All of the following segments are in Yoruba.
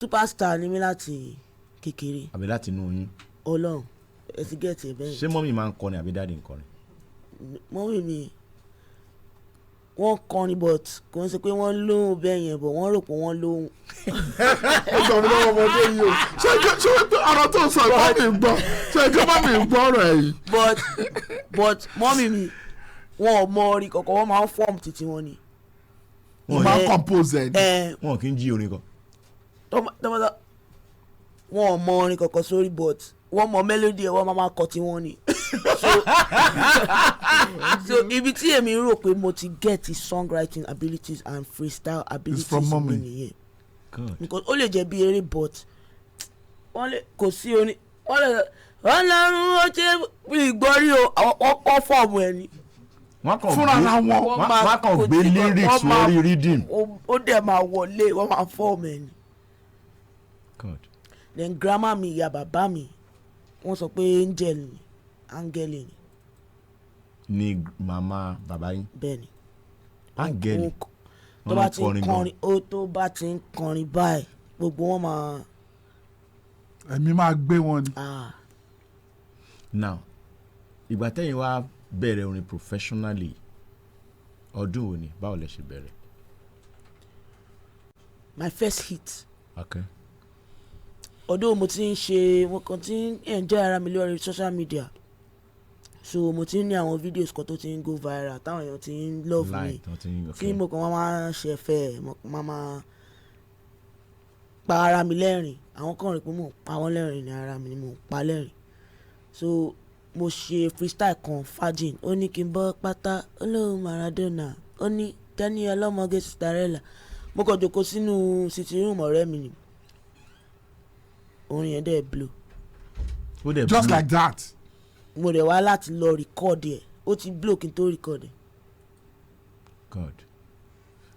superstar ni mi láti kékeré. àbí láti inú yín. Ọlọ́run ẹ ti get it bẹ́ẹ̀. ṣé mọ́mì máa ń kọrin àbí dáàdì ń kọrin? mọ́mì mi wọ́n kọrin but kò ń ṣe pé wọ́n lóhùn bẹ́ẹ̀ yẹn but wọ́n rò pé wọ́n lóhùn. ó sọ mi lọ́wọ́ ọmọdé yìí o ṣé ọ̀rọ̀ tó sọ mọ́mì ń gbọ́ ṣé mọ́mì ń gbọ́ ọ̀rọ̀ ẹ̀ yìí. but mọ́mì mi wọn ò mọ orin kankan wọ́n máa ń form títí wọn ni. wọ́n máa ń compose ẹ̀ ni. wọn kì í jí orin kan. tọ́mọdé wọn ò mọ orin kankan sórí but wọ́n mọ melody ẹ̀ wọ́n máa kọ tí wọ́n ni. so ibi tí èmi rò pé mo ti get the songwriting abilities and freestyle abilities mi nìyẹn. because ó lè jẹ́ bí eré but wọ́n lè kò sí orin wọ́n lè ọlọ́run ó ṣe bí ìgbọ́rí o wọ́n fọ́ọ̀mù ẹ̀ ni. wọ́n kàn gbé lyrics lórí reading. ó dẹ̀ máa wọlé wọ́n máa fọ́ọ̀mù ẹ̀ ni. then grandma mi ìyá bàbá mi wọ́n sọ pé áńgẹ́lì ni màmá bàbá yín. bẹ́ẹ̀ni áńgẹ́lì tó bá ti ń kọrin tó bá ti ń kọrin báyìí gbogbo wọn máa. ẹ̀mí máa gbé wọn ni. now ìgbà tẹ́yìn wá bẹ̀rẹ̀ orin professionally ọdún wo ni báwo lẹ ṣe bẹ̀rẹ̀. my first hit. okay. ọdún mo ti ń ṣe mo kàn ti ń enjoy ara mi lórí social media so mo ti ń ní àwọn videos kan tó ti ń go viral táwọn èèyàn ti ń love me kí mo kàn máa ṣe fẹ́ máa pa ara mi lẹ́rìn àwọn kan rí pé mo pa wọ́n lẹ́rìn ní ara mi ni mo pa lẹ́rìn so mo ṣe freestyle kan fajin ó ní kí n bọ́ pátá olóhùn Maradona ó ní Teni ọlọ́mọge Cinderella mo kàn jókòó sínú sitting room ọ̀rẹ́ mi ni orin yẹn dẹ̀ blow. just like that. mo dẹ̀ wá láti lọ record ẹ̀ ó ti blow kí n tó record ẹ̀. God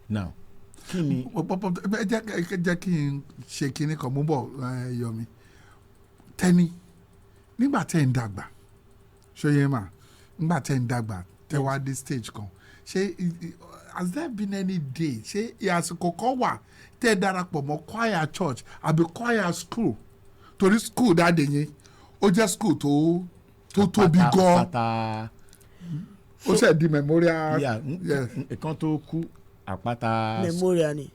now kí ni. jẹ́ kí n ṣe kinní kan mú bọ̀ Yomi Teni nígbà tẹ́ ń dàgbà ṣóyè mà nígbà tẹ́ ń dàgbà tẹ́ wá dé stage kan ṣé has there been any day ṣé àsìkò kan wà tẹ́ darapọ̀ mọ́ choir church àbí choir school torí school dáadé yẹn ó jẹ́ school tó tóbi gan ó ṣe di memorial. ìkan tó kú àpáta. memorial ni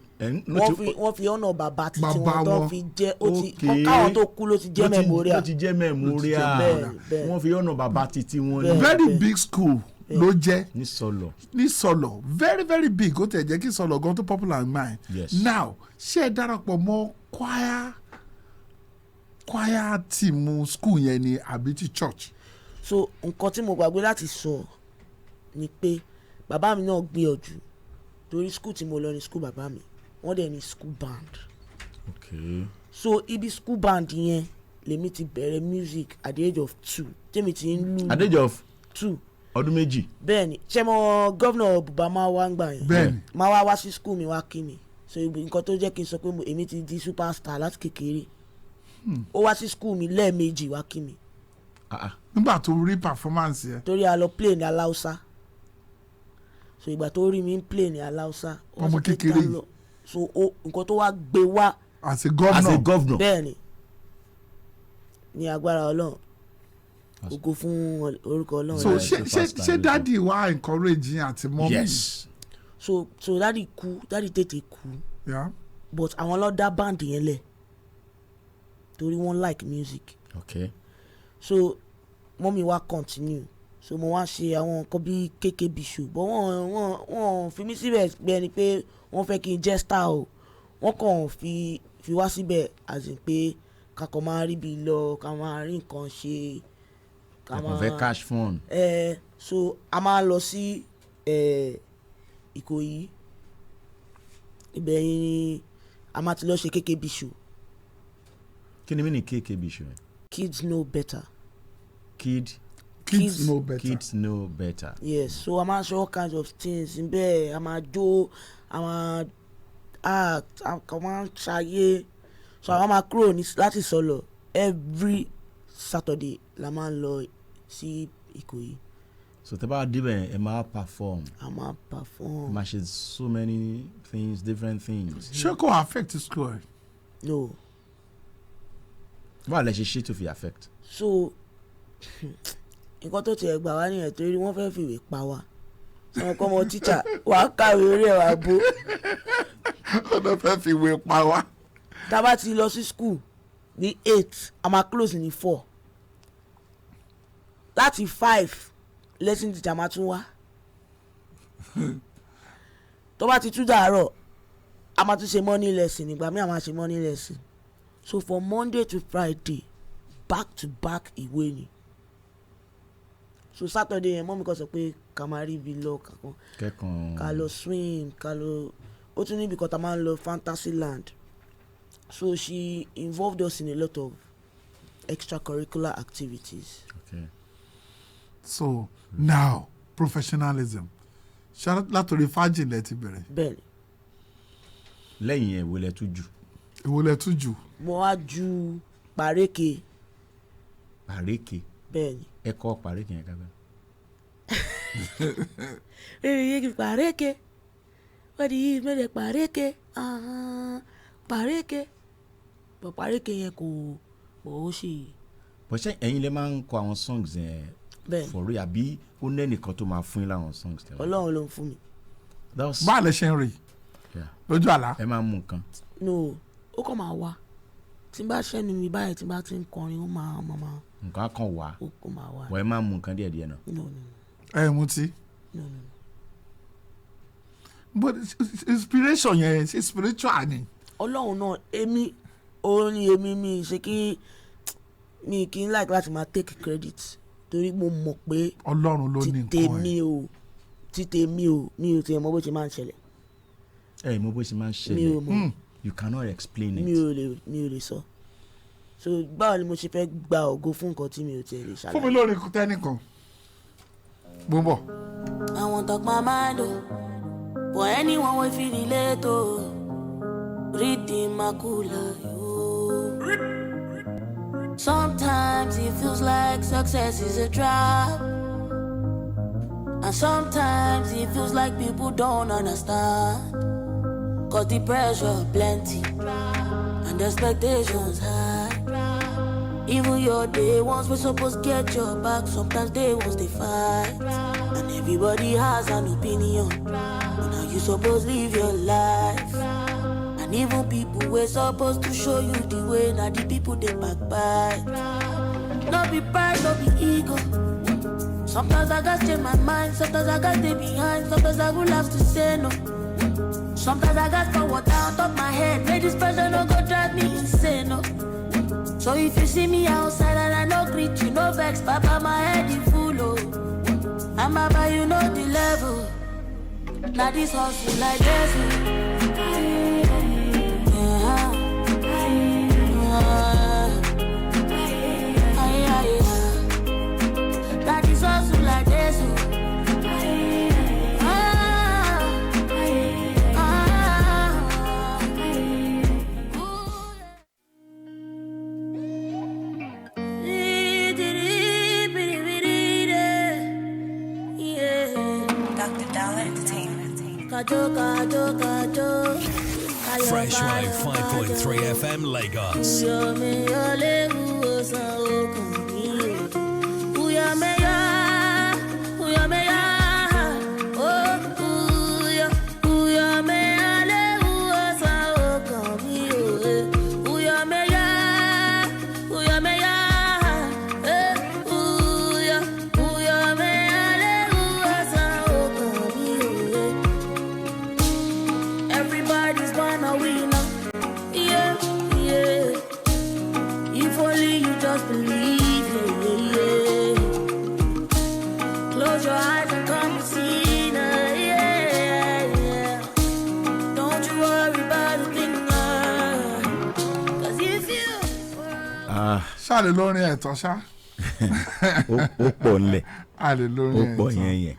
wọ́n fi ọ̀nà bàbá títí wọn tó fi jẹ́ káwọn tó kú ló ti jẹ́ memorial. ló ti jẹ́ memorial wọ́n fi ọ̀nà bàbá títí wọn. very big school ló jẹ́ ní Sọlọ very very big ó tẹ̀ jẹ́ kí Sọlọ gan tó popular in mind. Yes. now ṣé ẹ darapọ̀ mọ́ choir team school yẹn ni àbí ti church. so nǹkan tí mo gbàgbé láti sọ ni pé bàbá mi náà gbìyànjú torí school tí mo lọ ní school bàbá mi wọ́n dẹ̀ ní school band. okay. so ibi school band yẹn lèmi ti bẹ̀rẹ̀ music at the age of 2 tèmi ti ń lù. at the age of 2. ọdún méjì. bẹ́ẹ̀ni ṣé mo gọ́vnà Buba máa wá ń gbà yẹn. bẹ́ẹ̀ni máa wá sí school mi wá kí mi so nǹkan tó jẹ́ kí n sọ pé èmi ti di superstar láti kékeré ó wá sí school mi lẹ́ẹ̀mejì wá kí mi. nígbà tó rí performance yẹn. torí a lọ play ní aláùsá so ìgbà tó rí mi ń play ní aláùsá. ọmọ kékeré yìí. so nǹkan tó wá gbé wá. as a governor. bẹ́ẹ̀ni ní agbára Ọlọ́run ògo fún orúkọ Ọlọ́run. so ṣé dádì wá encourage yín àti mọ́mí. yes. so dádì tètè kú. yeah. but àwọn ló dá band yẹn lẹ̀ torí wọ́n like music. okay. so mọ́mí wa continue so mo wá ṣe àwọn nǹkan bí KKB show but wọ́n fi mí síbẹ̀ gbẹ ni pé wọ́n fẹ́ kí n jẹ́ star o wọ́n kàn fi wá síbẹ̀ as in pé kakọ̀ máa rí bí lọ ká máa rí nǹkan ṣe. kakọ̀ fẹ́ cash fund. so a máa lọ sí Ìkòyí ibẹ̀ yẹn ni a máa ti lọ ṣe KKB show. kí ni mí ní KKB show. kids know better. Kids know better. Kids know better. Yes, so a máa ṣe all kinds of things níbẹ̀ a máa jó a máa act a máa ṣayé so a máa kúrò láti Sọlọ every Saturday la máa ń lọ sí Ìkòyí. so tẹ́ bá débẹ̀ ẹ máa perform. a máa perform. máa ṣe so many things different things. ṣé kò affect school ẹ. no. Báwo lẹ ṣe ṣe tó fi affect. So nǹkan tó tiẹ̀ gbà wá nìyẹn torí wọ́n fẹ́ fìwé pa wá àwọn kan mọ tíṣà wà á kàwé orí ẹ̀ wá bó. Wọ́n fẹ́ fìwé pa wá. Tá a bá ti lọ sí school ní 8 a máa close ní 4 láti 5 lesson teacher máa tún wá tó bá ti tún dàárọ̀ a máa tún ṣe morning lesson nígbà míì a máa ṣe morning lesson so from Monday to Friday back to back ìwé ni so Saturday yẹn mọ́mí kan sọ pé ká máa rí ibi lọ ká lọ swim ká lọ ó tún níbi kan tá a máa ń lọ fantasy land so she involved us in a lot of extracurricular activities. Okay. So now professionalism látòrí fájì lẹ ti bẹ̀rẹ̀. Bẹ́ẹ̀ni. Lẹ́yìn yẹn èwo lẹ tún jù. Èwo lẹ tún jù. Mo wá ju pàrékè. Pàrékè. Bẹ́ẹ̀ni. Ẹ kọ́ pàrékè yẹn kábẹ́. Pàrékè. Wọ́n di yìí mẹ́lẹ̀ pàrékè. Pàrékè. Bọ̀ pàrékè yẹn kò ó ṣe. Bọ̀ ṣé ẹ̀yin lè máa ń kọ àwọn songs yẹn. Bẹ́ẹ̀ni. For real àbí ó nẹ́nìkan tó máa fún yín láwọn songs tẹ́lẹ̀. Ọlọ́run ló ń fún mi. Báà lè ṣe ń rí lójú àlá. Ẹ máa ń mú nǹkan. No ó kàn máa wá tí n bá ṣẹ́nu mi báyìí tí n bá ti ń kọrin ó máa. Nǹkan kan wà. Ó máa wá. Wọ́n ẹ máa ń mú nǹkan díẹ̀díẹ̀ náà. No. Ẹ mutí. No. But inspiration yẹn ṣe spiritual ni. Ọlọ́run náà èmi orin èmi mi ṣe kí mi kì í like láti máa take credit torí mo mọ̀ pé Ọlọ́run ló ní nǹkan ẹ̀. Títẹ̀ mi ò tiẹ̀ mọ̀ bó ṣe máa ń ṣẹlẹ̀. Ẹ mọ̀ bó ṣe máa ń ṣẹlẹ̀. Mi ò mọ̀. You cannot explain it. Mi ò lè sọ. So báwo ni mo ṣe fẹ́ gba ògo fún nǹkan tí mi ò tiẹ̀ lè ṣàlàyé. Fún mi lórí Teni kan. Mo ń bọ̀. I want talk my mind for anyone wey fit relate o. Read the macula yo. Sometimes it feels like success is a trap. And sometimes it feels like people don't understand. Cause the pressure plenty and the expectations high. Even your day ones we supposed get your back. Sometimes they ones they fight. And everybody has an opinion on how you supposed live your life. And even people we're supposed to show you the way. Now the people they backbite. No be pride, no be ego. Sometimes I gotta change my mind. Sometimes I gotta stay behind. Sometimes I would have to say no. Sometimes I got forward down top my head. Make this pressure no go drive me insane, no. So if you see me outside and I no greet you, no vex, papa my head is full, oh. And baba you know the level. Now this hustle like this, Now this hustle like this, Fresh Wave 5.3 FM Lagos. Ṣáàlè lórin ẹ̀tọ́ ṣá. Ó pọ̀ nílẹ̀. Àlè lórin ẹ̀tọ́. Ó pọ̀ yẹn.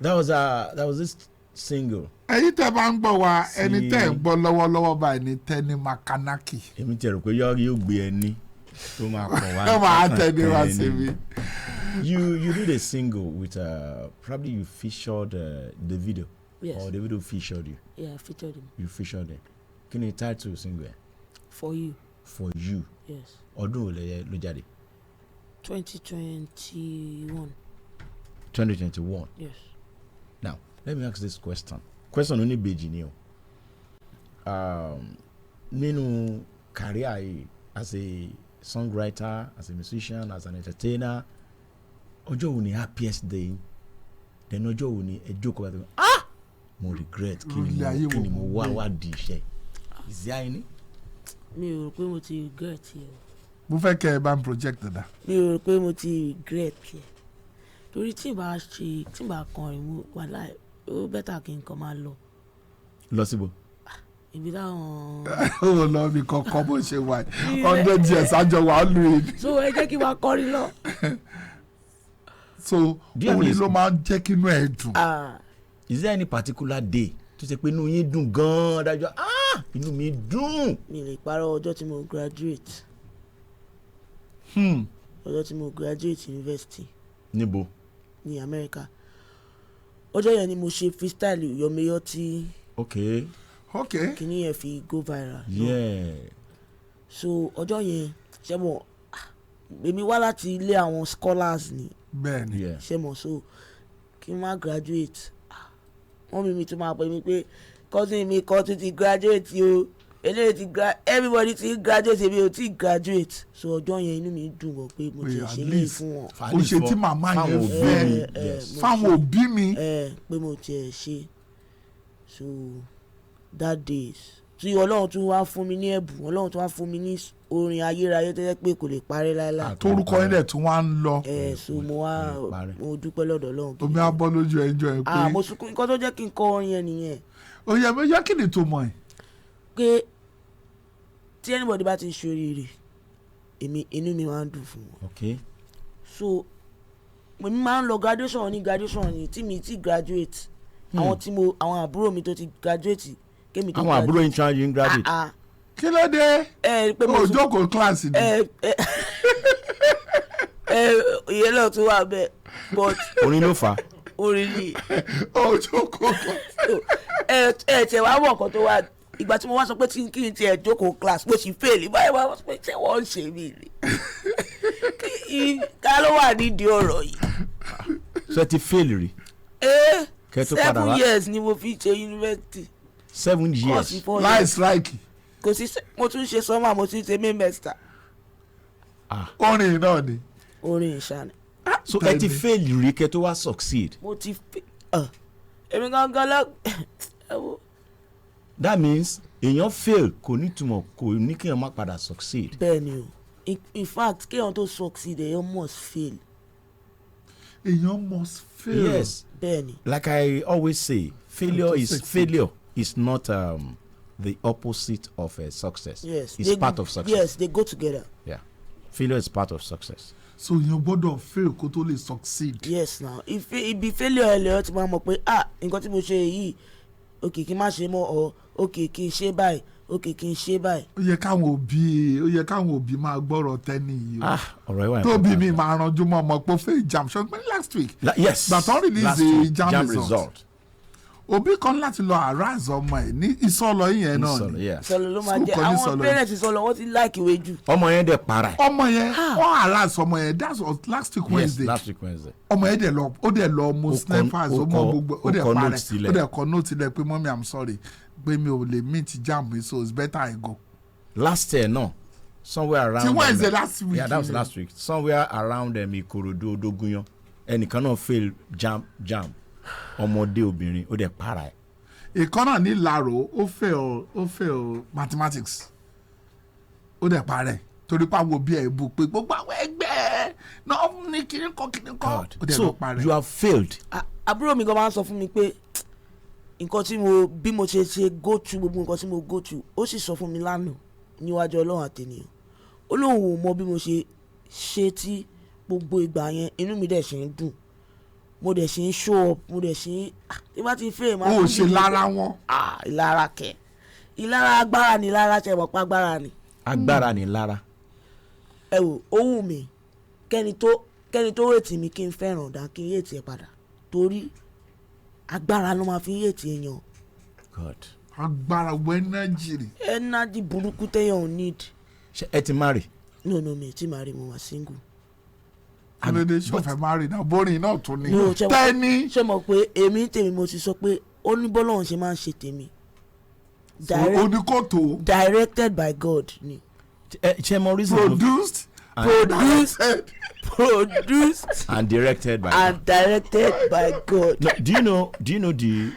That was this single. Ẹ̀yin tẹ́ bá ń gbọ́ wa ẹni tẹ́ ń gbọ́ lọ́wọ́lọ́wọ́ báyìí ní Teni Makanaki. Èmi ti rò pé yóò gbé ẹni tó máa kọ̀ wá. Ẹ máa tẹ̀lé wá sí mi. You did a single with probably you featured the video. Yes. Or the video featured you. Yeah, I featured him. You featured him. Kí ni title single ẹ? For You. For You. Yes. Ọdún wo ló jáde? 2021. 2021. Yes. Now, let me ask this question. Question only beji ni o. Nínú career yìí, as a songwriter, as a musician, as an entertainer, ọjọ́ wo ni happiest day? Then ọjọ́ wo ni ẹ jókòó bá ah! Mo regret kí ni mo wá di iṣẹ́. Is there any? Mi ò rò pé mo ti regret yẹ. Mo fẹ́ kẹ́ ẹ bá ń project dada. Mi ò rò pé mo ti regret yẹ. Torí tí n bá kọrin mo wà láì ó bẹ́tà kí n kàn máa lọ. Lọ síbo? Ibi táwọn. Ó lọ bí kankan bó ṣe wà 100 years àjọ wà lù í. So ẹ jẹ́ kí n máa kọrin lọ. So orin ló máa ń jẹ́ kí inú ẹ dùn. Is there any particular day tó ṣe pé inú yín dùn gan-an dájọ́ inú mi dùn? Mi lè parọ́ ọjọ́ tí mo graduate. Ọjọ́ tí mo graduate university. Níbo? Ní America. Ọjọ́ yẹn ni mo ṣe freestyle yọmẹyọ tí. Okay. Kìíní yẹn fi go viral. Yeah. So ọjọ́ yẹn ṣe mọ̀ èmi wá láti ilé àwọn scholars ni. Bẹ́ẹ̀ni. Ṣe mọ̀ so kí n má graduate. Wọ́n mi tún máa pè mí pé cousin mi kan tún ti graduate o. Eléyìí ti everybody ti graduate èmi ò ti graduate. So ọjọ́ yẹn inú mi dùn gan pé mo ti ṣe lè fún wọn. O ṣe tí màmá yẹn fẹ́ fáwọn òbí mi. Pé mo ti ṣe. So that days tí Ọlọ́run tún wá fún mi ní ẹ̀bùn, Ọlọ́run tún wá fún mi ní orin ayérayé tó jẹ́ pé kò lè parẹ́ láéláé. Torúkọ yẹn dẹ̀ tún wá ń lọ. So mo dúpẹ́ lọ́dọ̀ Ọlọ́run. Omi abọ́ lójú ẹjọ́ ẹ pé. Mo sunkún nǹkan tó jẹ́ kí n kọ orin yẹn nìyẹn. Oyè mi yọ kí ni tó mọ̀ ẹ́. Pé tí anybody bá ti ṣoríire inú mi máa ń dùn fún wọn. Okay. So mo máa ń lọ graduation ni tí mi ti graduate. Àwọn àbúrò mi tó ti graduate kémi tó àwọn àbúrò yín ṣáájú yín graduate. Kí ló dé? Pé mo jókòó kíláàsì ni. Ìyẹn náà tún wà bẹ́ẹ̀ but. Orin ló fà á. Orin ni. Jókòó kíláàsì. Tẹ̀ wá wọ̀ kan tó wà ìgbà tí mo wá sọ pé kí n tiẹ̀ jókòó class mo sì fail báyìí wá sọ pé ṣé wọ́n ń ṣe mí rí. Ká ló wà nídìí ọ̀rọ̀ yìí. Ṣé ti fail rí? 7 years ni mo fi ṣe university. 7 years. Láì strike. Kò sí mo tún ṣe summer mo tún ṣe main semester. Orin náà ni. Orin ìṣàní. So ẹ ti fail rí kẹ́ tó wá succeed. Mo ti èmi gangan lọ. That means èèyàn fail kò ní túmọ̀ kò ní kéèyàn má padà succeed. Bẹ́ẹ̀ni o in fact kéèyàn tó succeed èèyàn must fail. Èèyàn must fail. Yes. Bẹ́ẹ̀ni. Like I always say, failure is not the opposite of success. Yes. It's part of success. Yes, they go together. Yeah. Failure is part of success. So èèyàn gbọ́dọ̀ fail kó tó lè succeed. Yes now ibi failure ẹ lè ọ ti máa mọ̀ pé nǹkan tí mo ṣe yìí okay kí n má ṣe mọ́ ọ okay kí n ṣe báyìí okay kí n ṣe báyìí. Ó yẹ káwọn òbí máa gbọ́rọ̀ Teni yìí o. Ọ̀rọ̀ ìwà tóbi mi máa ranjú mọ́ ọmọ pé ó fẹ́ jam ṣọgbọ́n last week. Yes, gbàtọ́ release the jam result. Òbí kan láti lọ harass ọmọ ẹ̀ ní ìsọlọ yẹn náà ni. Ìsọlọ ló máa jẹ àwọn parents ìsọlọ wọn ti like ìwé jù. Ọmọ yẹn dẹ̀ para ẹ̀. Ọmọ yẹn wọ́n harass ọmọ yẹn that was last week Wednesday. Yes, last week Wednesday. Ọmọ yẹn dẹ̀ lọ mo snapers ó mọ gbogbo ó dẹ̀ para ẹ̀ ó dẹ̀ kọ note sílẹ̀ pé mọ́mí I'm sorry pé mi ò lè meet jam mi so it's better I go. Last year no somewhere around. Ti Wednesday last week. Yeah, that was last week. Somewhere around Ikorodu Odogunyan ẹnìkan náà fail jam ọmọdé obìnrin ó dẹ̀ para ẹ̀. Ìkọ́nà ní Laro ó fail mathematics ó dẹ̀ parẹ́ torí pé àwọn òbí ẹ̀ bú pé gbogbo àwọn ẹgbẹ́ náà ní kíníkọ́ ó dẹ̀ lọ parẹ́. So you have failed. Àbúrò mi gan máa ń sọ fún mi pé nǹkan tí bí mo ṣe go through gbogbo nǹkan tí mo go through ó sì sọ fún mi lánàá níwájú Ọlọ́run àtẹnìyàn ó lóun ò mọ bí mo ṣe tí gbogbo ìgbà yẹn inú mi dẹ̀ ṣe ń dùn mo dẹ̀ ṣe ń show up mo dẹ̀ ṣe ń tí bá ti fẹ́ máa. o ṣe lára wọn. ìlara kẹ ìlara agbára ni lára ṣe mọ̀ pé agbára ni. agbára ni lára. ẹ wò ó wù mí kẹ́ni tó rètí mi kí n fẹ́ràn dá kí n yéètì ẹ̀ padà torí agbára ló máa fi yéètì èèyàn. God. agbára wo energy burúkú téèyàn ò need. ṣé ẹ ti marry. no mi ti marry mo wà single. kílódé ṣọfẹ marry náà borin náà tún ní. Teni. ṣé mo pé èmi tèmi mo ti sọ pé ó ní bọ́lọ́run ṣe máa ń ṣe tèmi. oníkòtò. directed by God ni. ṣé mo reason. produced and directed by God. No, do you know the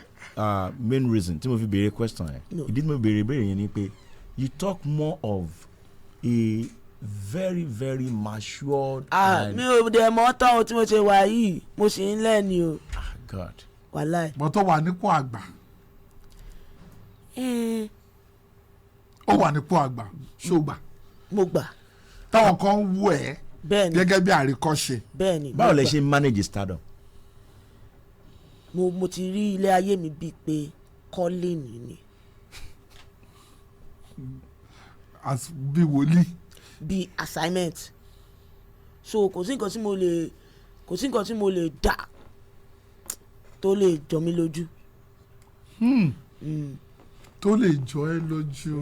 main reason tí mo fi béèrè question yẹn. ìdí tí mo béèrè yẹn ni pé you talk more of a very very matured. mi ò dẹ̀ mọ́ tán o tí mo ṣe wà yìí mo sì ń lẹ́ni o. God. wàláì. mo tó wà nípò àgbà. ó wà nípò àgbà ṣó gbà. mo gbà. táwọn kan wú ẹ gẹ́gẹ́ bí àríkọ́ṣe. bẹ́ẹ̀ni. báwo lẹ ṣe manage stardom. mo ti rí ilé ayé mi bíi pé calling ni. bí wòlíì. bí assignment. so kò sí nǹkan tí mo lè dà tó lè jọ mí lójú. tó lè jọ ẹ lójú.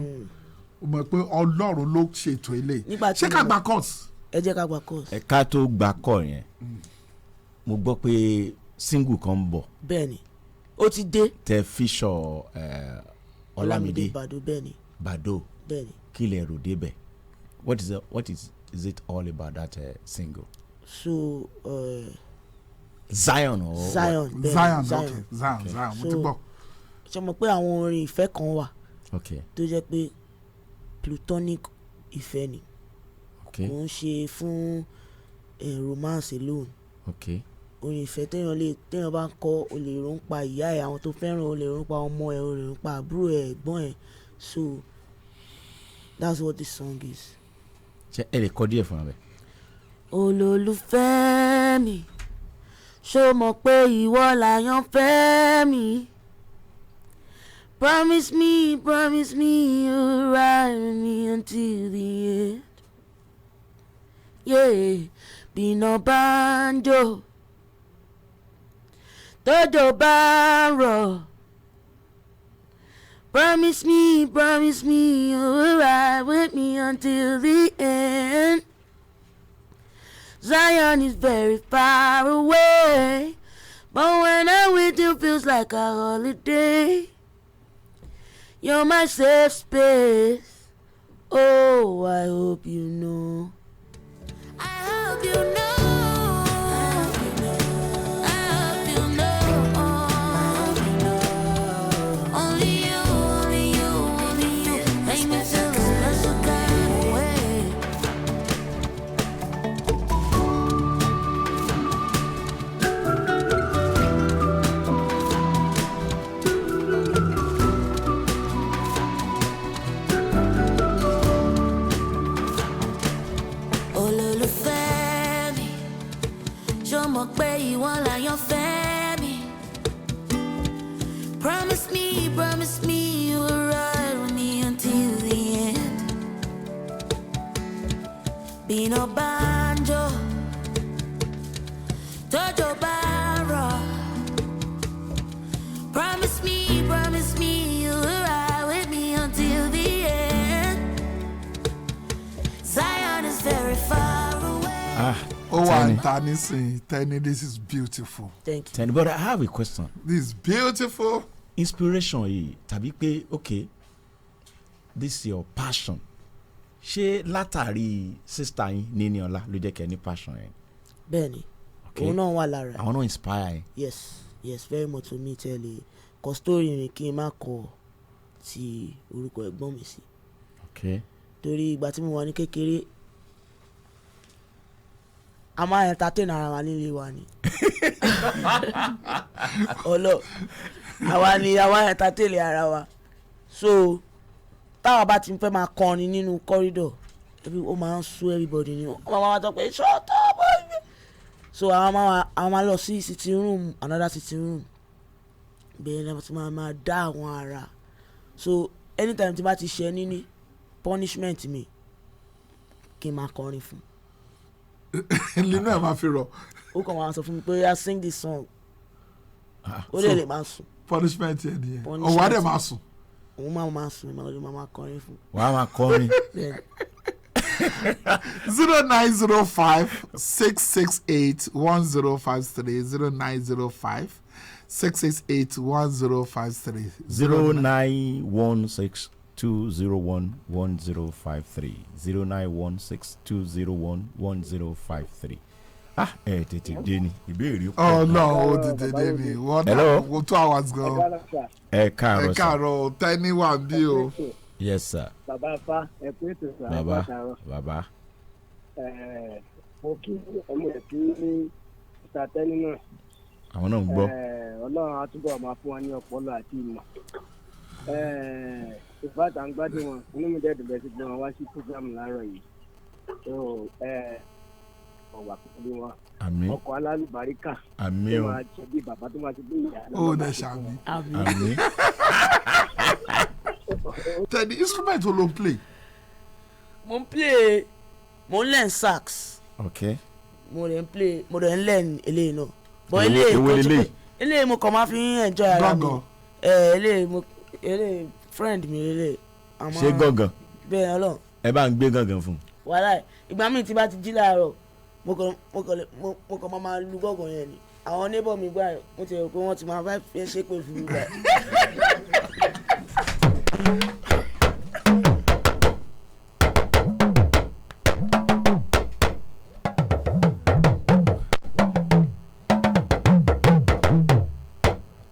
o mọ̀ pé Ọlọ́run ló ṣètò ilé. ṣé ká gba course. ẹ jẹ́ ká gba course. ká tó gba course yẹn mo gbọ́ pé single kan ń bọ̀. bẹ́ẹ̀ni ó ti dé. tẹ fíṣọ Olamide Baddo bẹ́ẹ̀ni. Baddo bẹ́ẹ̀ni. kí lè rò débẹ̀ what is it all about that single. so Zion or Zion Zion mo ti gbọ́. ṣe mọ̀ pé àwọn orin ìfẹ́ kan wà okay tó jẹ́ pé platonic ìfẹ́ ni okay kò ń ṣe fún romance alone. okay orin ìfẹ́ téèyàn bá ń kọ o lè rò ń pa ìyá ẹ̀ àwọn tó fẹ́ràn o lè rò ń pa ọmọ ẹ̀ o lè rò ń pa àbúrò ẹ̀ ẹ̀gbọ́n ẹ̀ so that's what this song is. ṣe ẹ lè kọ díẹ̀ fún abẹ. olólùfẹ́ mi ṣó mọ̀ pé ìwọ làyànfẹ́ mi promise me you'll ride with me until the end. Yeah, bínú banjo tójò bá ń rọ̀. Promise me you'll ride with me until the end. Zion is very far away, but when I'm with you feels like a holiday. You're my safe space. Oh, I hope you know. I hope you know. Promise me you'll ride with me until the end. Bínú banjo tójò bá ń rọ̀. Promise me you'll ride with me until the end. Zion is very far away. Teni, this is beautiful. Thank you. Teni, but I have a question. This is beautiful. Inspiration yìí tàbí pé okay this is your passion ṣé látàrí sister yín Níní Ọlá ló jẹ́ kẹ́ ní passion yẹn. bẹ́ẹ̀ni òun náà wà lára. àwọn náà inspire yín. yes very much to me tẹ́lẹ̀ kọ story mi kí n má kọ ti orúkọ ẹ̀gbọ́n mi sí. okay. torí ìgbà tí mo wà ní kékeré a máa entertain ara wa nílé wa ni. àwa entertain ara wa so táwa bá ti fẹ́ máa kọrin nínú corridor ó máa ń sú everybody ni wọ́n máa sọ pé shut up so àwọn máa lọ sí sitting room another sitting room bẹ́ẹ̀ ni wọ́n máa dá àwọn ara so anytime tí bá ti ṣe níní punishment mi kí n máa kọrin fún. nínú ẹ̀ máa fi rọ̀. ó kàn máa sọ fún mi pé I sing this song ó lè máa sùn. punishment yẹn nìyẹn ọwọ́ adé máa sùn. òun máa sùn máa lọ́jọ́ máa kọrin fún. wàá máa kọrin. 0905-668-1053 0905-668-1053 0916-201-1053 0916-201-1053. Tètè dé ni ìbéèrè pọ̀. Oh no, ó tètè dé ni. Hello. 2 hours go. Ẹ káàárọ̀ Teni wà bí o. Yes sir. Bàbá fa ẹ̀kú ètò sà. Bàbá. Mo kí ọmọ ẹ̀ kí ní Mr. Teni náà. Àwọn náà ń gbọ́. Ọlọ́run á túbọ̀ máa fún wa ní ọpọlọ àti ìmọ̀. Ìfàtà ń gbádùn wọn, inú mi dẹ́ẹ̀dùn bẹ́ẹ̀ sí pé wọ́n wá sí program láàárọ̀ yìí. Ọ̀wà pẹ̀lú wọn. Àmín. Ọkọ̀ alálùbáríkà. Àmín o. Tó máa ṣe bí bàbá tó máa ṣe bí ìyá. Ó dẹ̀ ṣàmì. Àmín. Teni, instrument wo ló ń play? Mo ń learn sax. Okay. Mo dẹ̀ ń learn eléyìí náà. But eléyìí mo kàn máa fi enjoy ara mi. Eléyìí friend mi eléyìí. Ṣé gángan? Bẹ́ẹ̀ Ọlọ́run. Ẹ bá ń gbé gángan fún. Wàhálà ìgbà míì tí bá ti jí láàárọ̀ mo kàn máa lu gángan yẹn ni. Àwọn neighbor mi gbà mo ti rò pé wọ́n ti máa fẹ́ ṣépè fún mi gbà.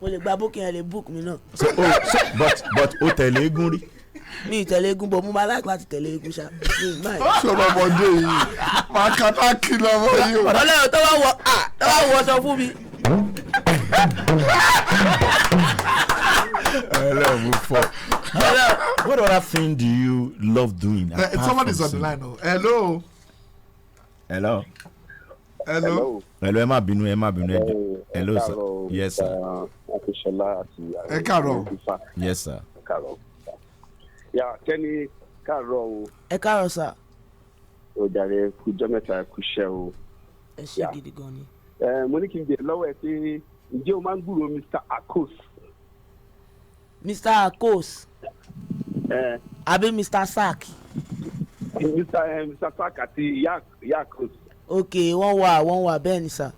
mo lè gba booking ẹ lè book mi náà. but o tẹ̀lé eégún rí. mi ì tẹ̀lé eégún bọ̀ mo máa láti tẹ̀lé eégún ṣá. sọ̀rọ̀ ọmọdé yìí Makanaki lọ́wọ́ yìí o. ọlọ́run tó wá wọ sọ fún mi. What other thing do you love doing? Somebody's on the line. Oh. Hello. Ẹ má bínú. Hello sir. Yes sir. Ẹ káàárọ̀. Yes sir. Teni káàárọ̀ o. Ẹ káàárọ̀ sir. Ó jàre kújọ́ mẹ́ta kúṣẹ́ o. Ẹ ṣé gidi gan ni. Mo ní kí n bèrè lọ́wọ́ ẹ pé ǹjẹ́ o máa ń gbúròó Mr. Akos? Mr. Akos. Àbí Mr. Sack. Mr. Sack àti ìyá Akos. Ok, wọ́n wà bẹ́ẹ̀ ni sir.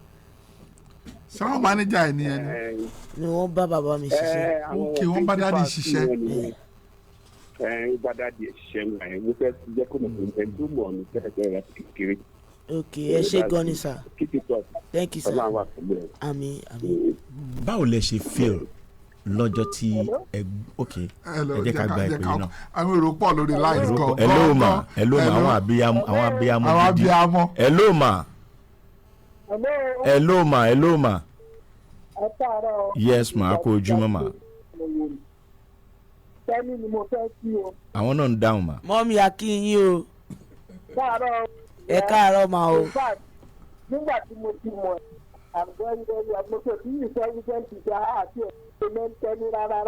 Sọ́wọ́n mánéjà ẹ̀ nìyẹn ni. Ni wọ́n bá bàbá mi ṣiṣẹ́. Ok, wọ́n bá dádì ṣiṣẹ́. Bá dádì ṣiṣẹ́ ńlá yẹn mo fẹ́ jẹ́ kó mọ̀ pé ẹ̀ tó mọ̀ ní tẹ́lẹ̀ láti kékeré. Ok, ẹ ṣé gan ni sir. Thank you sir. Àmín. Báwo lẹ ṣe feel lọ́jọ́ tí ẹ jẹ́ ká gba ìpè yìí náà. àwọn èrò pọ̀ lórí line kan. Hello ma àwọn abiyamọ gidi. Hello ma. Yes ma, a kú ojúmọ́ ma. Teni ni mo fẹ́ kí o. Àwọn náà ń dáhùn ma. Mọ́mí akínyìn o. Ẹ káàárọ̀ ma o. Nígbà tí mo ti mọ̀ I'm very àgbọ̀tò tí yìí fẹ́ wíṣẹ́ ti ṣe àti Teni rárá.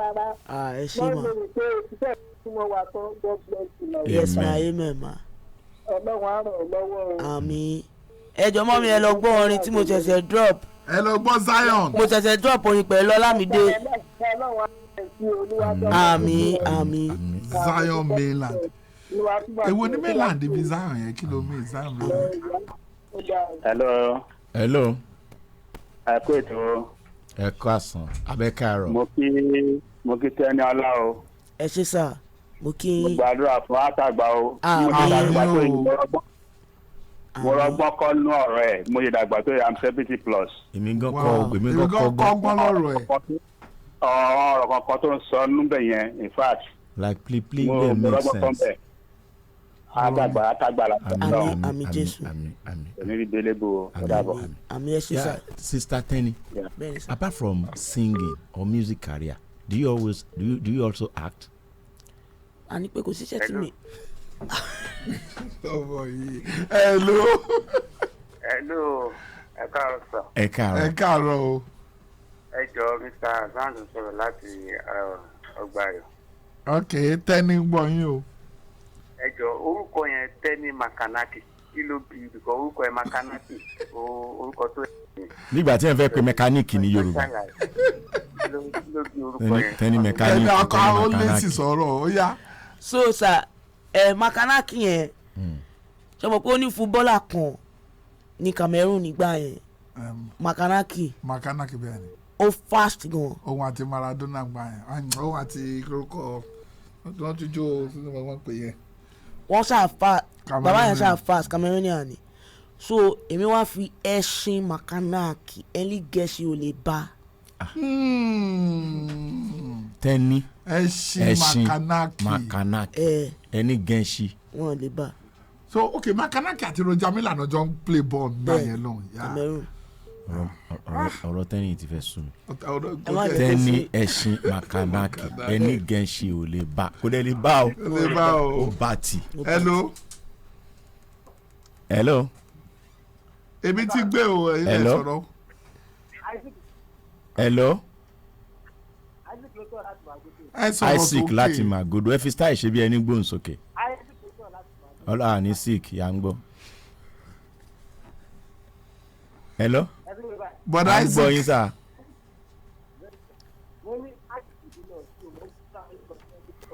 Ẹ ṣé ma. Wọ́n lè pé òṣìṣẹ́ tí mo wà tán God bless you. Yes ma, amen ma. Ọlọ́run á ràn ọ́ lọ́wọ́ o. Àmín. Ẹ jọ̀ọ́ mọ́mí ẹ lọ gbọ́ orin tí mo ṣẹ̀ṣẹ̀ drop. Ẹ lọ gbọ́ Zion. Mo ṣẹ̀ṣẹ̀ drop orin pẹ̀lú Olamide. Àmín. Zion Mainland. Èwo ní Mainland ibi Zion yẹn kí ló mean Zion Mainland. Hello. Ẹ kú ètò. Ẹ káàsán abẹ́ káàárọ̀. Mo kí Teni ọlá o. Ẹ ṣé sà, mo kí. Mo gbàdúrà fún àtàgbà o. Mo rọgbọ́n kọ́ nú ọ̀rọ̀ ẹ̀ mo ṣe dàgbà tó yẹ I'm 70 plus. Èmi gan kọ́ gbọ́n lọ́rọ̀ ẹ̀. Ọ̀rọ̀ kankan tó ń sọ níbẹ̀ yẹn in fact. Like play dey make sense. Àtàgbà Àmín Jésù. Èmi rí Belebo ọ̀dàbọ̀. Àmín ẹ ṣé sà. Sister Teni, apart from singing or music career, do you also act? A ní pé kò síṣẹ́ tí mi. Ọmọ yìí. Hello. Ẹ káàárọ̀ sà. Ẹ káàárọ̀ o. Ẹ jọ̀ọ́ Mr. Zandu sọ̀rọ̀ láti ọgbà rẹ̀. Ok, Teni gbọ́ yín o. Ẹ jọ̀ọ́ orúkọ yẹn Teni Makanaki kí ló bí ibìkan orúkọ yẹn Makanaki orúkọ tó yẹ. Nígbà tí ẹ fẹ́ pe mẹkáníìkì ní Yorùbá. Teni mechanic. Ẹni ọkọ ó lé sí sọ̀rọ̀ ó yá. So sir Makanaki yẹn ṣe mọ̀ pé ó ní fúbọ́là kan ní Cameroon nígbà yẹn Makanaki bẹ́ẹ̀ ni. ó fast gan. Òun àti Maradona gbà yẹn òun àti kókó wọ́n tún jó sínú wọn pè yẹn. Wọ́n ṣáà fast bàbá yẹn ṣáà fast Cameroonian ni so èmi wá fi ẹṣin Makanaki ẹni gẹ̀ẹ́sì ò lè bá. Teni ẹṣin Makanaki ẹni gẹ̀ẹ́sì wọn ò lè bá. So okay, Makanaki àti Roger Miller náà jọ ń play ball náà yẹn lọ. Cameroon. ọ̀rọ̀ Teni ti fẹ́ sùn. Teni ẹṣin Makanaki ẹni gẹ̀ẹ́sì ò lè bá kò dẹ̀ lè bá o. ó bá ti. Hello. Èmi ti gbé o ilé sọ̀rọ̀. Hello. Isaac láti Magodo ẹ fi style ṣe bí ẹni gbóhùn sókè. Ọlá ní sick yà ń gbọ́. Hello. But Isaac gbọ́ yín sá.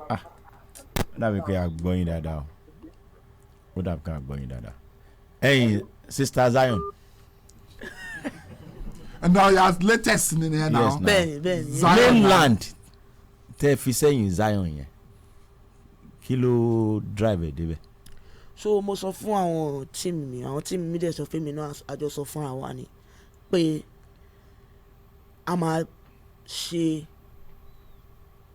Ó dàbí pé a gbọ́ yín dáadáa o. Ó dàbí pé a gbọ́ yín dáadáa. Ẹ̀yin Sister Zion. And now your latest in here now. Yes, now. Bẹ́ẹ̀ni. Mainland tẹ́ fi sẹ́yìn Zion yẹn kí ló drive ẹ̀ débẹ̀. So mo sọ fún àwọn tíìmù mi dẹ̀ sọ fún mi náà àjọ sọ fúnra wa ni pé a máa ṣe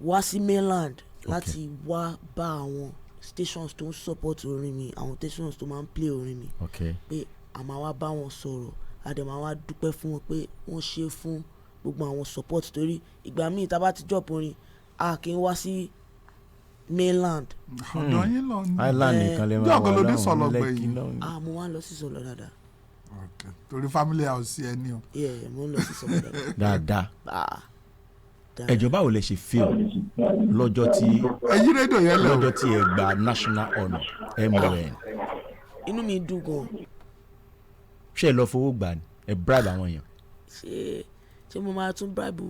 wá sí Mainland láti wá bá àwọn stations tó ń support orin mi àwọn stations tó máa ń play orin mi pé a máa wá bá wọn sọ̀rọ̀ a dẹ̀ máa wá dúpẹ́ fún wọn pé wọ́n ṣe fún gbogbo àwọn support torí ìgbà míì tá a bá ti drop orin a kì í wá sí Mainland. Ọ̀dọ̀ yín lọ ní. Island nìkan lè máa wà lọ́wọ́ lẹ́kì náà. Mo wá lọ sí Sọlọ dáadáa. Torí family house ẹ ní o. Mo ń lọ sí Sọlọ dáadáa. Ẹjọ́ báwo lẹ ṣe feel lọ́jọ́ tí ẹyí rédíò yẹn lọ lọ́jọ́ tí ẹ gba national honour MON. Inú mi dùn gan. Ṣé ẹ lọ fowó gbà ni ẹ bribe àwọn èèyàn. Ṣé mo máa tún bribe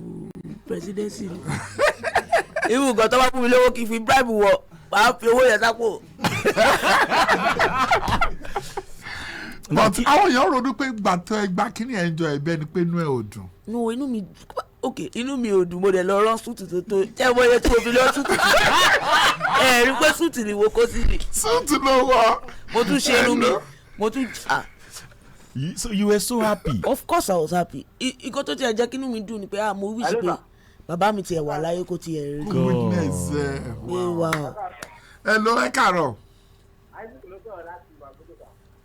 presidency ni. Irú nǹkan tó bá fún mi lówó kí n fi bribe wọ máa fi owó yẹn sápò. But àwọn èèyàn ronú pé gbàtọ́ ẹgbà kíní ẹ̀ ń jọ ẹ̀bẹ́ ni pé inú ẹ̀ ò dùn. No, inú mi ò dùn mo dẹ̀ lọ rán súùtù tó jẹ́ mo yẹ tí mo fi lọ súùtù tó rí pé súùtù ni wo kó sí ni. Súùtù ló wọ. Mo tún ṣe irun mi mo tún. So you were so happy. Of course I was happy. Ìkọ́ tó tiẹ̀ jẹ́ kí inú mi dùn ni pé mo wish pé bàbá mi tiẹ̀ wà láyé kó tiẹ̀ rí. Goodness wow. Hello ẹ káàárọ̀.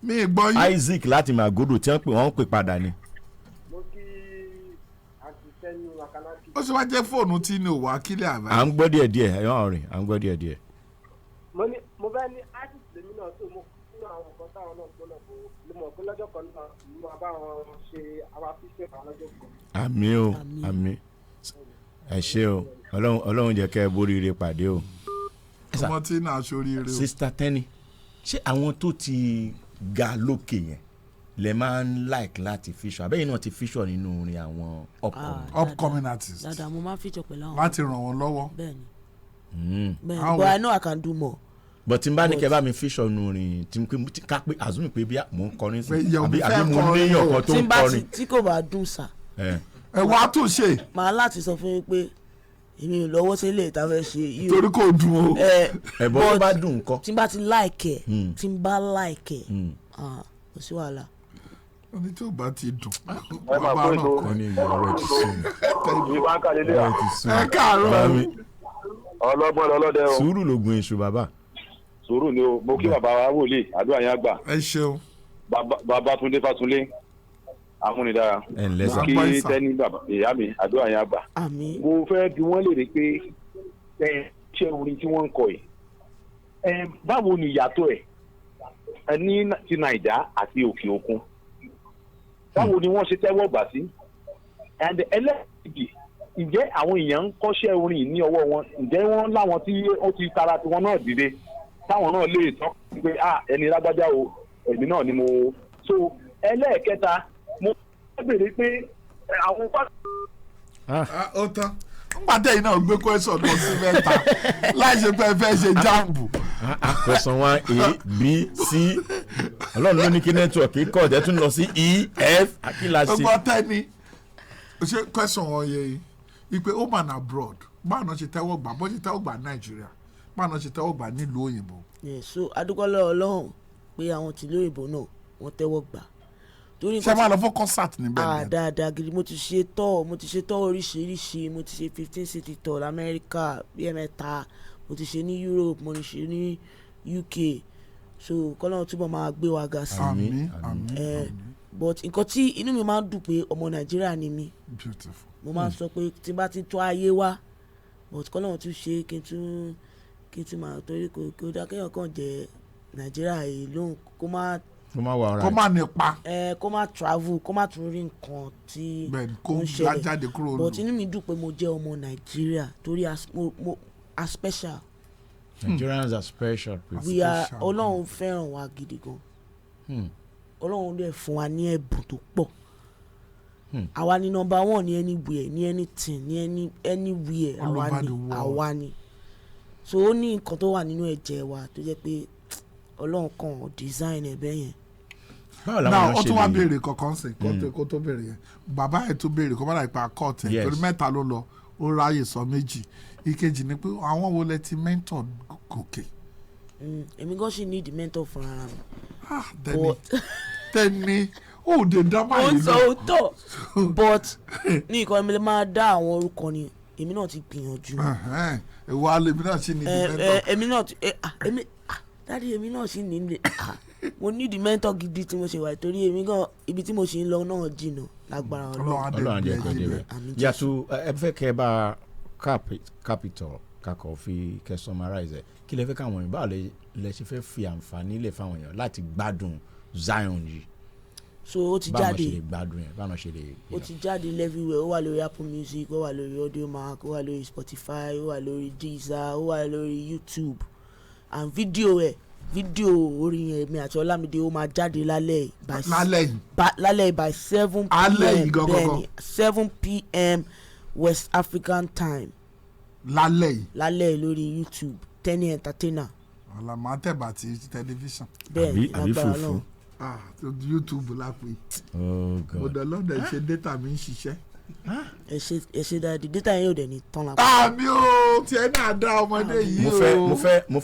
Mi gbọ́ yín. Isaac láti Magodo tí wọ́n pè padà ni. Ó ṣe wá jẹ́ fóònù tí ní òwò akílẹ̀ àbá. À ń gbọ́ díẹ̀díẹ̀ ẹ̀yọ́ ọ̀rìn à ń gbọ́ díẹ̀díẹ̀. Mo fẹ́ ní artist lèmi náà tó mo nínú àwọn nǹkan táwọn náà gbọ́dọ̀ bò ló mọ̀ pé lọ́jọ́ kan náà mo máa bá wọn ṣe àwọn afíṣẹ́ kan lọ́jọ́ kan. Àmín o àmín ẹ ṣé o Ọlọ́run jẹ́ kẹ́ ẹ boríire pàdé o. Ọmọ tí náà ṣoríire o. Sister Teni ṣé àwọn tó ti ga lókè yẹn lè máa ń like láti feature abẹ́yìn náà ti feature nínú orin àwọn upcoming artists. Dáadáa mo máa ń feature pẹ̀lú àwọn. Láti ràn wọ́n lọ́wọ́. Bẹ́ẹ̀ni but I know I can do more. But tí n bá ní kẹ́ bá mi feature nínú orin tí ká pé azumi pé bí mò ń kọrin sí àbí mo ní ọkọ tó ń kọrin. Tí kò bá dùn sà. Ẹ wá tún ṣe. Màá láti sọ fún yín pé èmi ò lọ́wọ́ sí ilé ìta fẹ́ ṣe yìí. Torí kò dùn o. Ẹ̀bọ́n tó bá dùn nǹkan. Tí n bá ti like ẹ̀ kò sí wàhálà. Oní tí ò bá ti dùn. Ẹ máa kó ètò ọ̀rọ̀ ti sùn. Ìbá kàlélé à. Ẹ káàárọ̀. Ọlọ́gbọ́n lọ́lọ́dẹ o. Sùúrù lògùn èṣù bàbá. Sùúrù ni o. Mo kí bàbá wa wòlíì àdúrà yẹn àgbà. Ẹ ṣeun. Bàbá Túndé Fátúnlé amúnidára. Ẹ ǹlẹ́ sà. Kí Tẹ́ni bàbá ìyá mi àdúrà yẹn àgbà. Àmín. Mo fẹ́ bi wọ́n lè rí pé ṣé orin tí wọ́n ń kọ yìí. Báwo ni ìyàtọ̀ ẹ̀ ní ti Nàìjà àti òkè òkun? Báwo ni wọ́n ṣe tẹ́wọ́ gbà sí? And ẹlẹ́ẹ̀kejì ǹjẹ́ àwọn èèyàn ń kọ́ṣẹ́ orin ní ọwọ́ wọn ǹjẹ́ wọ́n láwọn tí ó ti tara tiwọn náà dìde táwọn náà lè tọ́ pé ẹni lágbájá o èmi náà ni mo so ẹlẹ́ẹ̀kẹta mo fẹ́ bèrè pé àwọn ó tán nígbà tẹ́yìn náà gbé question lọ sí mẹ́ta láì ṣe pé ẹ fẹ́ ṣe jáàmù. question 1 A B C ọlọ́run ló ní kí nẹ́tíwọ̀kì kọ́ ọ̀dẹ́ tún lọ sí E F akíláṣí. ọgbọ́n Tẹ́ni ṣe question wọn yẹ yìí ipe home and abroad báwo náà ṣe tẹ́wọ́ gbà bó ṣe tẹ́wọ́ gbà Nàìjíríà báwo náà ṣe tẹ́wọ́ gbà nílùú òyìnbó. so adúgbòlò Ọlọ́run pé àwọn tìlú òyìnbó náà wọ́n tẹ́wọ́ gbà. ṣé máa lọ fún concert níbẹ̀ ni. dáadáa gidi mo ti ṣe tọ́ oríṣiríṣi mo ti ṣe 15 city tour lamẹ́ríkà bí ẹ̀mẹ́ta mo ti ṣe ní Europe mo ti ṣe ní UK so kọ́lọ́run túbọ̀ máa gbé wa ga sí. àmín. but nǹkan tí inú mi máa ń dùn pé ọmọ Nàìjíríà ni mí mo máa ń sọ pé tí n bá ti tó ayé wá but kọ́lọ́run tún ṣe kí n tún máa torí kò dá kéèyàn kàn jẹ́ Nàìjíríà yìí lóhùn kó má nípa kó má travel kó má tún rí nǹkan tí ó ń ṣẹlẹ̀ but inú mi dùn pé mo jẹ́ ọmọ Nàìjíríà torí a special. Nigerians are special people. we are Ọlọ́run fẹ́ràn wa gidi gan. Ọlọ́run dẹ̀ fún wa ní ẹ̀bùn tó pọ̀. àwa ni number 1 ní anywhere ní anything ní anywhere àwa ni so ó ní nǹkan tó wà nínú ẹ̀jẹ̀ wa tó jẹ́ pé Ọlọ́run kan design ẹ̀ bẹ́ẹ̀ yẹn. náà ó tún wá béèrè kankan sí kó tó béèrè yẹn bàbá ẹ̀ tó béèrè kó bá dà ipa court ẹ̀ torí mẹ́ta ló lọ ó ráyè sọ méjì ìkejì ni pé àwọn wo lẹ ti mentor gòkè. èmi gan ṣì need mentor fún ara mi. Tẹ́ni ó dé dábàá yìí náà. ó sọ but ní nǹkan mi lè máa dá àwọn orúkọ ni èmi náà ti gbìyànjú. ìwọ alẹ́ mi náà ṣì ní mentor. èmi náà dáàdi èmi náà sì ní mo ní di mentor gidi tí mo ṣe wà torí èmi gan ibi tí mo ṣe ń lọ náà jìnnà lágbára Ọlọ́run àdé ẹ̀kọ́ débẹ̀ yàtọ̀ ẹ fẹ́ kẹ́ bá capital kakọ̀ fi kẹ́ summarize ẹ̀ kí lẹ fẹ́ káwọn èèyàn báwo lẹ ṣe fẹ́ fi àǹfààní lẹ̀ fáwọn èèyàn láti gbádùn Zion yìí. so ó ti jáde báwọn ṣe lè gbádùn ẹ̀ báwọn ṣe lè. ó ti jáde everywhere ó wà lórí Apple Music ó wà lórí Audiomack ó wà lórí Spotify ó wà lórí Deezer ó wà lórí YouTube and fídíò orin yẹn mi àti Olamide ó máa jáde lálẹ́ by 7 p.m. bẹ́ẹ̀ni 7 p.m. West African time. lálẹ́ lórí YouTube Teni entertainer. ọ̀làmọ́ àtẹ̀bà ti tẹlifíṣàn. bẹ́ẹ̀ni lágbára náà. YouTube la pè. ọ̀dọ̀ lọ́dọ̀ ṣe data mi ń ṣiṣẹ́. ẹ ṣe dáadé data yẹn ò dẹ̀ ní tán la. àmì o tiẹ̀ náà dá ọmọdé yìí o. mo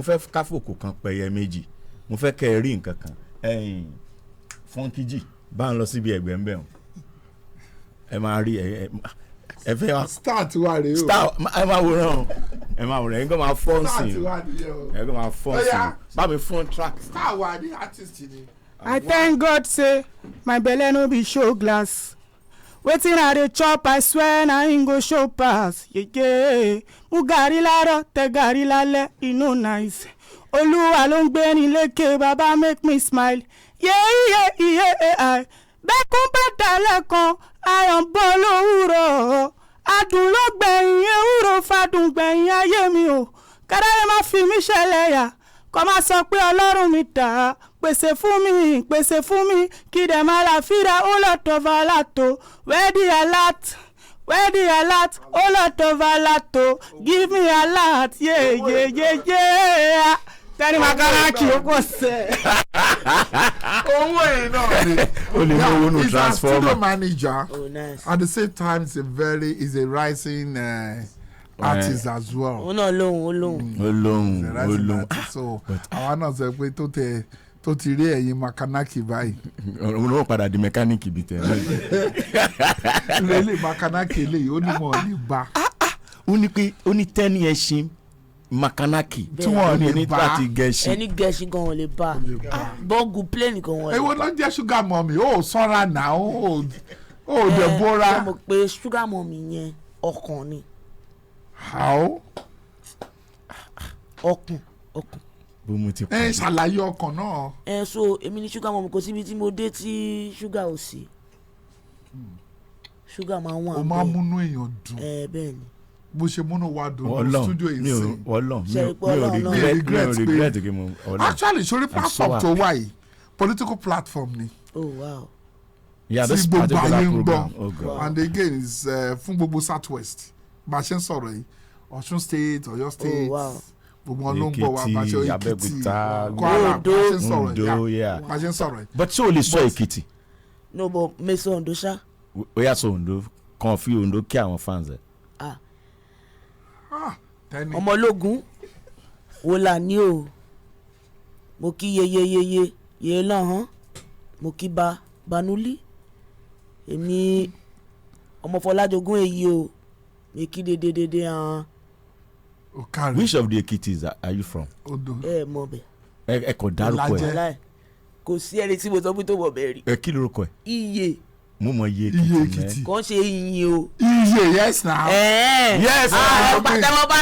fẹ́ káfòkò kan pẹ̀yẹ méjì mo fẹ́ kẹ́ ẹ rí nǹkan kan Funky G bá ń lọ síbi ẹgbẹ́ ń bẹ̀ wọ́n ẹ máa rí ẹ fẹ́ wá. star ti wà rèé o. star ẹ máa wòran ẹ kàn máa fọ́n sí i ẹ kàn máa fọ́n sí i bá mi fún track. star wà ní artist ni. I thank God say my belle no be show glass. Wetin I dey chop I swear na him go show pass. Mu gàrí láàárọ̀ tẹ gàrí lálẹ́ e no nice. Olúwa ló ń gbé ní lékè baba make me smile. Bẹ́kún bá dalẹ̀ kan ayọ̀ ń bọ́ lówùrọ̀. Adùn ló gbẹ̀yìn ewúro fadùn gbẹ̀yìn ayé mi o. Kádàrá má fi mí ṣẹlẹ́yà kọ́ máa sọ pé Ọlọ́run mi dà á. Pèsè fún mi kí dẹ̀ máa la fíra ó lọ tọ́va látò where the alert ó lọ tọ́va látò give me alert yeah. Teni Makanaki ó kò sẹ́. owó yìí náà ni. o lè mú owó nù transformer. He's a studio manager. Oh, nice. At the same time he's a rising artist as well. ó náà lóhùn. So àwa náà sọ pé tó ti rí ẹ̀yin Makanaki báyìí. òun náà padà di mẹkáníìkì bíi tẹ̀. lélẹ̀ Makanaki eléyìí ó ní mọ̀ ní bá. ó ní Teni ẹṣin Makanaki tí wọ́n ní láti gẹ̀ẹ́sì. ẹni gẹ̀ẹ́sì gan wọn lè bá bọ́ọ̀gù plane gan wọn lè bá. èwo ló ń jẹ́ sugar mummy ó sọ́ra náà ó dẹ̀ bóra. ṣé mo pe sugar mummy yẹn ọkàn ni. how. ọkàn. bó mo ti pàdé. ṣàlàyé ọkàn náà. so èmi ni sugar mummy kò síbi tí mo dé tí sugar ò sí. sugar máa ń wà bẹ́ẹ̀. o máa múnú èèyàn dùn. bẹ́ẹ̀ ni. bó ṣe múnú wa dùn ní studio yìí sí. mi ò regret kí mo actually sórí platform tó wà yìí political platform ni. oh wow. Yeah, this gbogbo particular ayé ń program. gbọ́. Oh God. And again is fún gbogbo southwest bá a ṣe ń sọ̀rọ̀ yìí Ọ̀ṣun state Ọ̀yọ́ state wow. gbogbo wọn ló ń gbọ́ wa bá a ṣe Èkìtì, Èkìtì Abẹ́òkúta, Kwara bá a ṣe ń sọ̀rọ̀ Ondo, yìí yeah. bá a ṣe ń sọ̀rọ̀ yìí. But ṣé o lè sọ Èkìtì? no but Mesa Ondo ṣá. Ó yà sọ Ondo kan fi Ondo kí àwọn fans ẹ̀. Teni ọmọlógún wo là ní o mo kí yeyeyeye yeye lọ́hàn mo kí banuli èmi ọmọ Fọlájogún èyí o mi kí dédédédé hàn. Okare Which of the Ekitis are you from? Odo ẹ mọ̀ bẹ́ẹ̀. Ẹ kò dárúkọ ẹ̀. Wàláì, kò sí ẹni tí mo sọ pé tó mọ̀ bẹ́ẹ̀ rí. Ẹ kí lorúkọ ẹ̀? Iye Mo mọ iye Iye Èkìtì. Èkìtì. kàn ṣe iyin o. iye yes na. Yes, pàtẹ́wọ́ bá.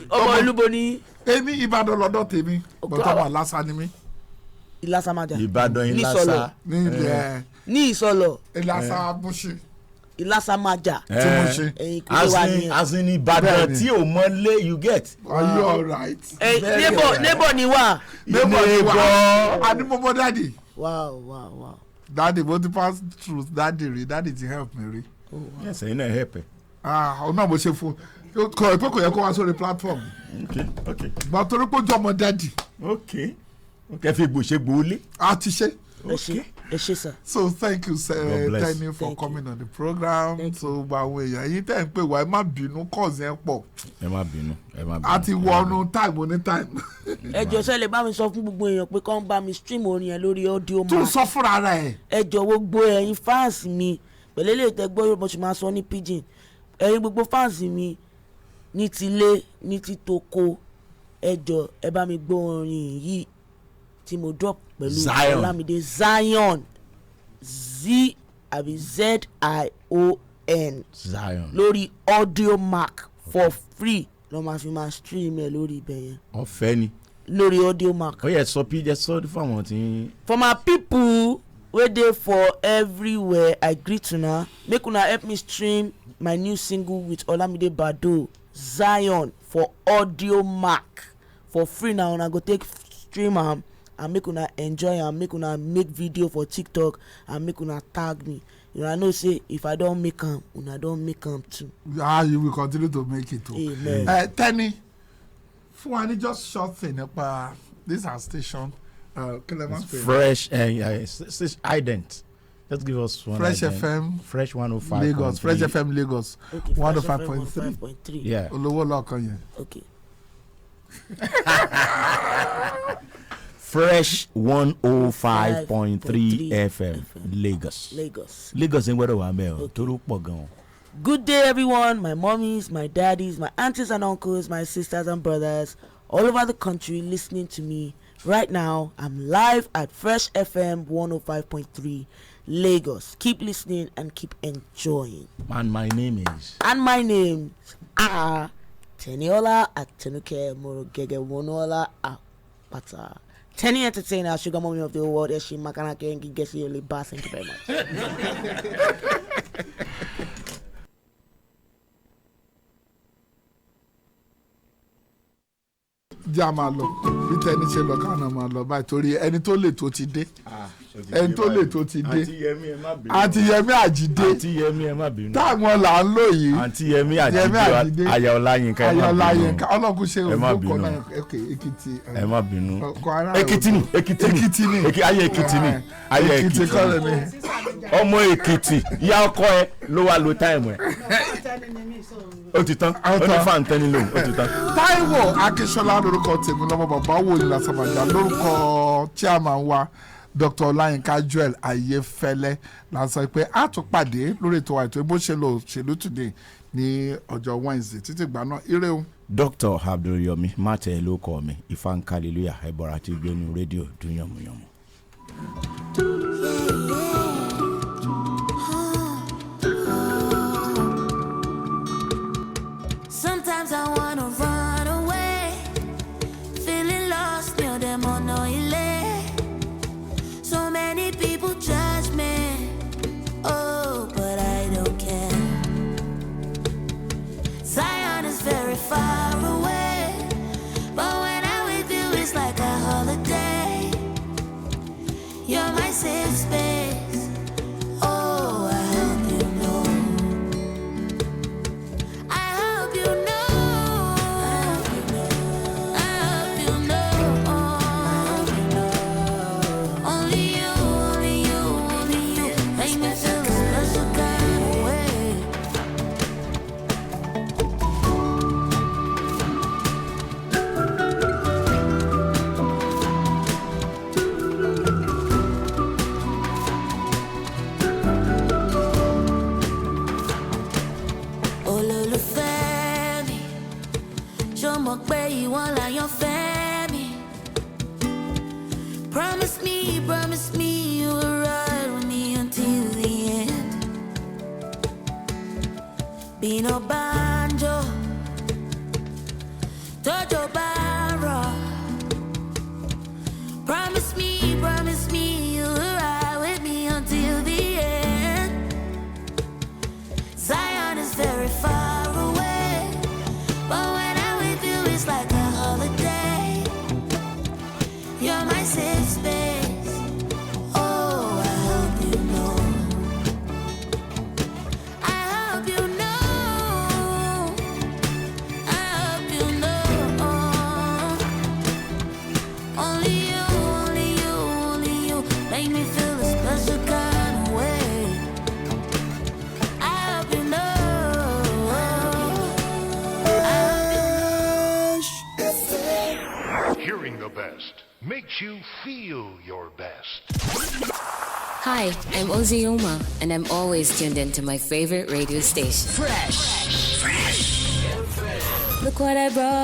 ọmọ olúbo ní èmi Ìbàdàn lọ́dọ̀ tèmi bọ́tọ̀ wà lásán ni mí Ìlàsàmájà Ìbàdàn ní Ìsọlọ̀ Ìlàsà. ní ilẹ̀ ní Ìsọlọ̀ Ìlàsà Múṣì Ìlàsàmájà tí mo ṣe. ẹ̀yìn kúrò wà ní. As in Ìbàdàn tí o mọ lé you get. Are you alright? neighbor ni wà. neighbor ni wa ani mo mọ daddy wow. daddy mo ti pass through daddy rí daddy ti help me rí. Yes, ẹ̀yin náà help ẹ̀. ọ̀nà mo ṣe fún kọ ẹ̀ pé kò yẹ kó wá sórí platform Okay. gbà torí pé ó jọ ọmọ daddy Okay. Ẹ fi gbòṣe gbòólé. a ti ṣe. ẹ ṣé sir. So thank you God bless. Teni for Thank coming on the program. So gba àwọn èèyàn yìí tẹ̀ ń pè wá ẹ má bínú cause yẹn pọ̀ Ẹ má bínú. a ti wọnú time oní time. ẹ jọ̀ọ́ ṣé lè bá mi sọ fún gbogbo èèyàn pé kàn bá mi stream orin yẹn lórí audio tún mark. sọ fúnra rẹ̀. ẹ jọ̀ọ́ gbogbo ẹ̀yin fans mi pẹ̀lú ilé ìtẹ́gbọ́ mo sì máa sọ ní pidgin ẹ̀yin gbogbo fans mi ní tilé ní títoko ẹ jọ̀ọ́ ẹ bá mi gbọ́ orin yìí tí mo drop pẹ̀lú Zion. Olamide Zion Zion Zion. lórí audio mark for free ló máa fi máa stream ẹ lórí ibẹ̀ yẹn Ọ̀fẹ́ ni. lórí audio mark. Ó yẹ sọ píjẹ sọ fún àwọn tí. For my people wey dey for everywhere I greet una make una help me stream my new single with Olamide Baddo Zion for audio mark for free na una go take stream am and make una enjoy am make una make video for TikTok and make una tag me una know say if I don make am una don make am too. You will continue to make it. Amen. Teni fún wa ní just short thing nípa this our station Fresh ident. Just give us one. Fresh ident. FM Fresh 105. Lagos Fresh FM Lagos Okay, 105.3 5.3. Yeah. olówó lọ́ọ̀kan yẹn. Okay. Fresh 105.3 FM Lagos. Lagos ń gbọ́dọ̀ wà mẹ́ o torí pọ̀ gan-an. Good day, everyone. My mommies, my daddies, my aunties and uncles, my sisters and brothers, all over the country listening to me right now. I'm live at Fresh FM 105.3 Lagos. Keep listening and keep enjoying. And my name is. And my name are Teniola Atenuke Morogege Wonola Apata. Teni Entertainer, Sugar Mommy of the World, Eshi Makanaki and Gigesi Oliba. Thank you very much. jẹ́ a máa lọ bí Teni ṣe lọ káwọn náà máa lọ báyìí torí ẹni tó lè tó ti dé ẹni tó lè tó ti dé àǹtí Yẹmí Àjídé Àǹtí Yẹmí ẹ má bínú. táwọn là ń lò yìí Àǹtí Yẹmí Àjídé Aya Ọláyínká ẹ má bínú. Ọláyínká ọlọ́kùn ṣe Ẹ má ògbó bínú. kan náà Èkìtì Ẹ má bínú. Kwara Èkìtì ni. Ayé Èkìtì ni. Ayé Èkìtì kọ́ lè Èkìtì. ní. Ọmọ Èkìtì ìyá ọkọ ẹ ló wá lo táìmù ẹ. Ó ti tán. Ó ní fáàn Tẹ́ni lòun. Ó ti tán. Táíwò Akínsọ́lá lórúkọ tèmi lọ́mọ bàbá wò ní Lásàmàjà lórúkọ chairman wa Dr. Ọláyínká Joel Ayéfẹ́lẹ́ la sọ pé a tún pàdé lórí ètò àìtó bó ṣe lò òṣèlú today ní ọjọ́ Wednesday títí gbà náà ire o. Dr. Abdulyomi Mate ló kọ mi Ifeanyi Hallelujah ẹ̀bọ̀rọ̀ àti gbénu rédíò dún yànmùyànmù. Sometimes I wanna run away, feeling lost near them on no delay. So many people judge me, oh, but I don't care. Zion is very far away, but when I'm with you, it's like I Show mo pé ìwọ láyọ̀fẹ́ mi. Promise me you will ride with me until the end. Be no banjo, Jojo Barra. Promise me you will ride with me until the end. Zion is very far away, but when I'm with you, it's like a holiday. You're my safe space. Oh, I hope you know. I hope you know. I hope you know. Only you, only you, only you make me feel a special kind of way. I hope you know. I hope you know. Hearing the best makes you feel your best. Hi, I'm Ozioma, and I'm always tuned into my favorite radio station. Fresh. Look what I brought.